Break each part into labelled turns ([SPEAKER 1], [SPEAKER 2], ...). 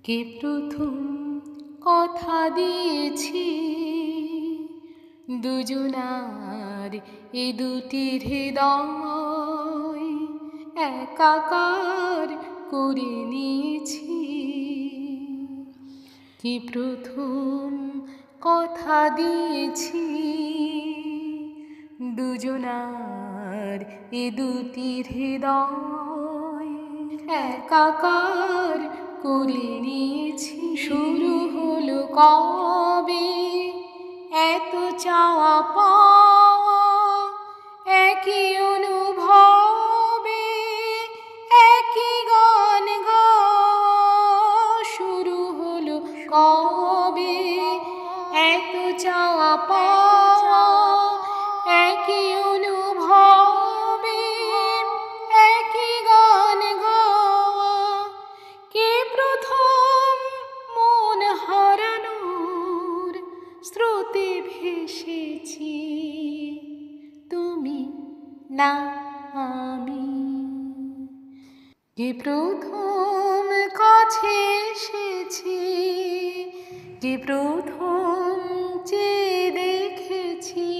[SPEAKER 1] কে প্রথম কথা দিয়েছি দুজনার এ দুটি হৃদয় একাকার করে নিয়েছি। কে প্রথম কথা দিয়েছি দুজনার এ দুটি হৃদয় একাকার করে নিয়েছি। শুরু হলো কবে এত চাওয়া পাওয়া, একই অনুভবে একই গান গাওয়া। শুরু হলো কবে এত চাওয়া পাওয়া, একই অনুভবে একই গান গাওয়া। কে প্রথম মন হারানোর স্রোতে ভেসেছি, তুমি না আমি। কে প্রথম কাছে এসেছি, কে প্রথম চেয়ে দেখেছি,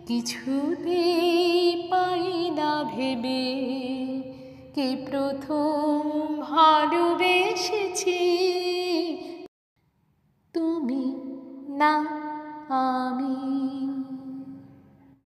[SPEAKER 1] কিছুতেই পাই না ভেবে। কে প্রথম ভালোবেসেছি, তুমি না আমি।